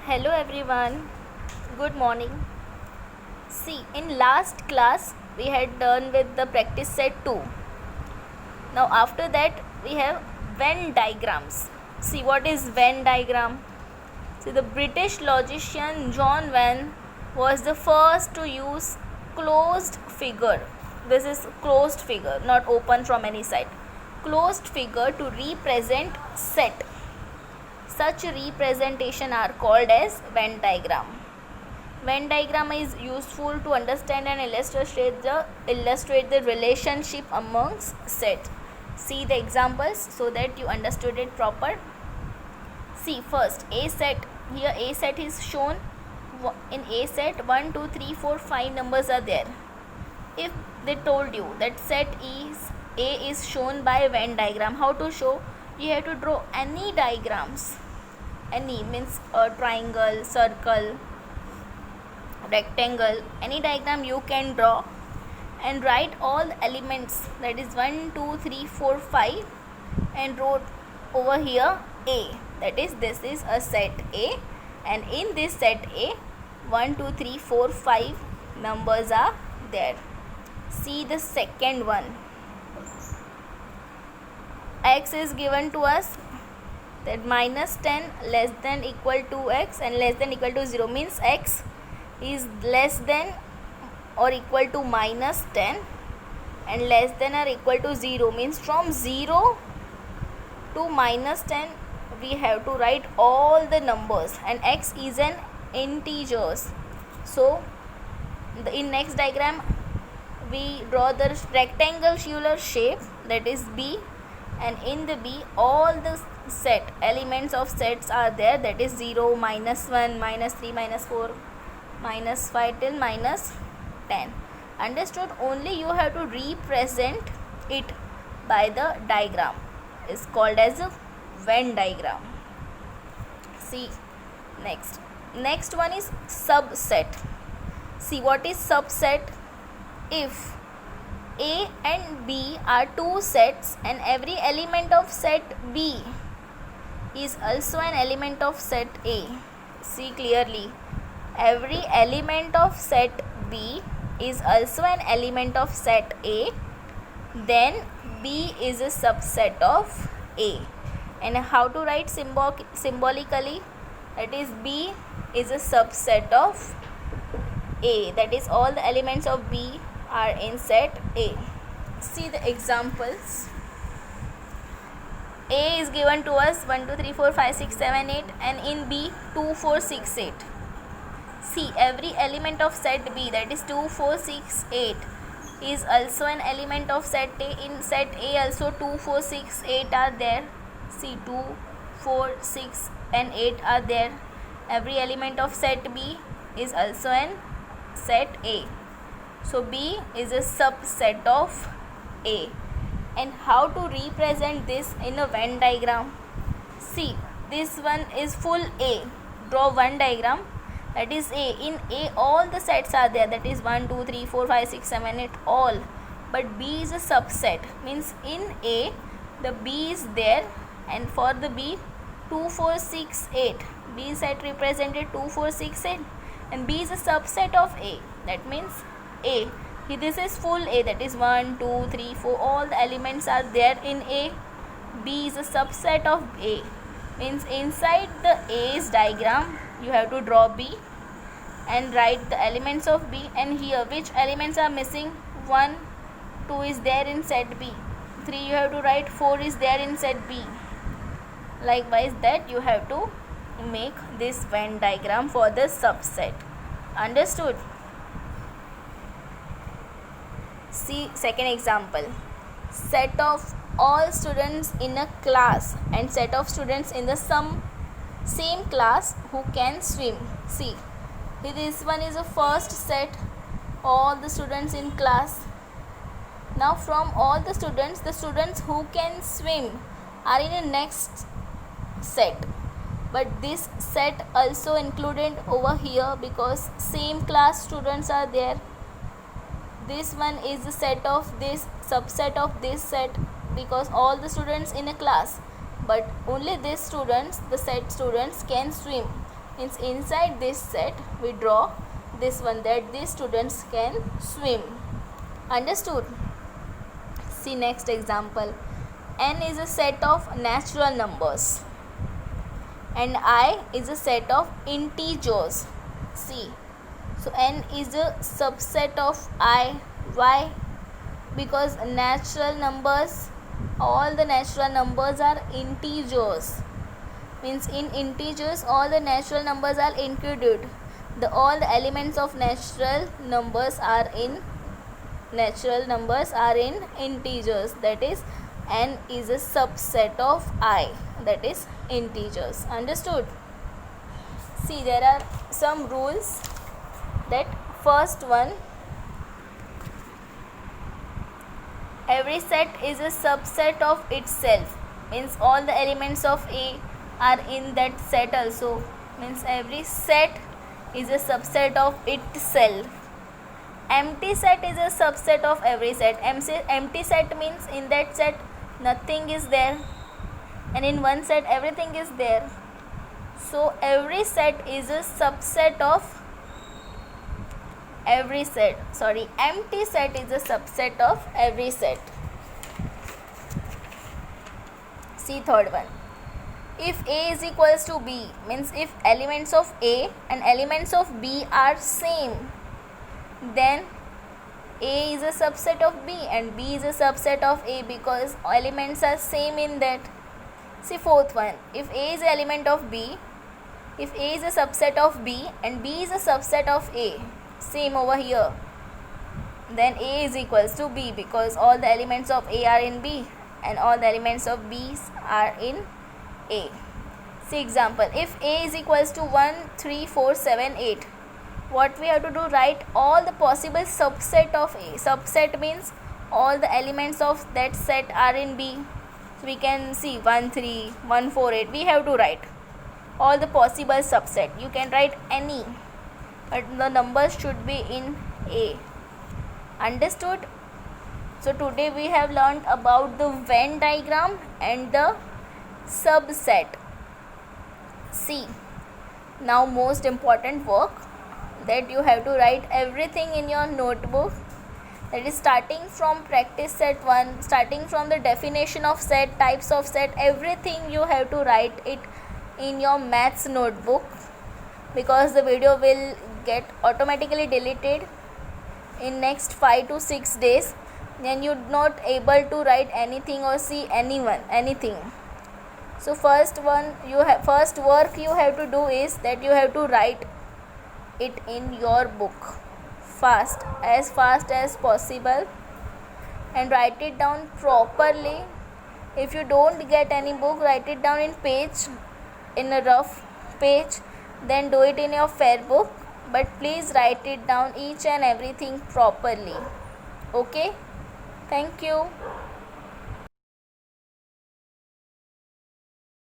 Hello everyone, good morning. See, in last class we had done with the practice set 2. Now after that we have Venn diagrams. See, what is Venn diagram? See, the British logician John Venn was the first to use closed figure. This is closed figure, not open from any side. Closed figure to represent set. Such representation are called as Venn diagram. Venn diagram is useful to understand and illustrate the relationship amongst sets. See the examples so that you understood it proper. See, first A set. Here A set is shown. In A set 1, 2, 3, 4, 5 numbers are there. If they told you that set A is shown by Venn diagram, how to show? You have to draw any diagrams. Any means a triangle, circle, rectangle, any diagram you can draw and write all the elements, that is 1, 2, 3, 4, 5, and wrote over here A, that is this is a set A, and in this set A 1, 2, 3, 4, 5 numbers are there. See the second one. X is given to us, that minus 10 less than equal to x and less than equal to 0 means x is less than or equal to minus 10 and less than or equal to 0 means from 0 to minus 10 we have to write all the numbers, and x is an integers. So in next diagram we draw the rectangular shape, that is B, and in the B all the set elements of sets are there, that is 0, minus 1, minus 3, minus 4, minus 5 till minus 10. Understood? Only you have to represent it by the diagram. Is called as a Venn diagram. See next one is subset. See, what is subset? If A and B are two sets and every element of set B is also an element of set A. See clearly, every element of set B is also an element of set A, then B is a subset of A. And how to write symbolically? That is B is a subset of A, that is all the elements of B are in set A. See the examples. A is given to us 1, 2, 3, 4, 5, 6, 7, 8, and in B 2, 4, 6, 8. See, every element of set B, that is 2, 4, 6, 8, is also an element of set A. In set A also 2, 4, 6, 8 are there. See, 2, 4, 6 and 8 are there. Every element of set B is also an set A. So B is a subset of A. And how to represent this in a Venn diagram? See, this one is full A. Draw one diagram, that is A. In A all the sets are there, that is 1, 2, 3, 4, 5, 6, 7, 8 all. But B is a subset, means in A the B is there, and for the B 2, 4, 6, 8. B set represented 2, 4, 6, 8, and B is a subset of A. That means A. This is full A, that is 1, 2, 3, 4, all the elements are there in A. B is a subset of A, means inside the A's diagram you have to draw B and write the elements of B, and here which elements are missing? 1, 2 is there in set B, 3 you have to write, 4 is there in set B. Likewise that you have to make this Venn diagram for the subset. Understood? See second example. Set of all students in a class and set of students in the same class who can swim. See, this one is a first set, all the students in class. Now from all the students who can swim are in a next set, but this set also included over here because same class students are there. This one is the set of this, subset of this set, because all the students in a class, but only these students, the set students, can swim. Means inside this set we draw this one, that these students can swim. Understood? See next example. N is a set of natural numbers and I is a set of integers. See, so N is a subset of I. Why? Because natural numbers, all the natural numbers are integers. Means in integers all the natural numbers are included. All the elements of natural numbers are in integers. That is, N is a subset of I, that is integers. Understood? See, there are some rules. That first one, every set is a subset of itself. Means all the elements of A are in that set also. Means every set is a subset of itself. Empty set is a subset of every set. Empty set means in that set nothing is there, and in one set everything is there. So every set is a subset of every set. Empty set is a subset of every set. See third one. If A is equals to B, means if elements of A and elements of B are same, then A is a subset of B and B is a subset of A, because elements are same in that. See fourth one. If A is an element of B, if A is a subset of B and B is a subset of A, same over here, then A is equals to B, because all the elements of A are in B and all the elements of B are in A. See example. If A is equals to 1, 3, 4, 7, 8, what we have to do? Write all the possible subset of A. Subset means all the elements of that set are in B. So we can see 1, 3, 1, 4, 8. We have to write all the possible subset. You can write any, but the numbers should be in A. Understood? So today we have learned about the Venn diagram and the subset. See, now most important work, that you have to write everything in your notebook. That is starting from practice set 1, starting from the definition of set, types of set, everything you have to write it in your maths notebook, because the video will get automatically deleted in next 5 to 6 days. Then you're not able to write anything or see anything. So first work you have to do is that you have to write it in your book fast as possible, and write it down properly. If you don't get any book, write it down in a rough page, then do it in your fair book, but please write it down each and everything properly. Okay, thank you.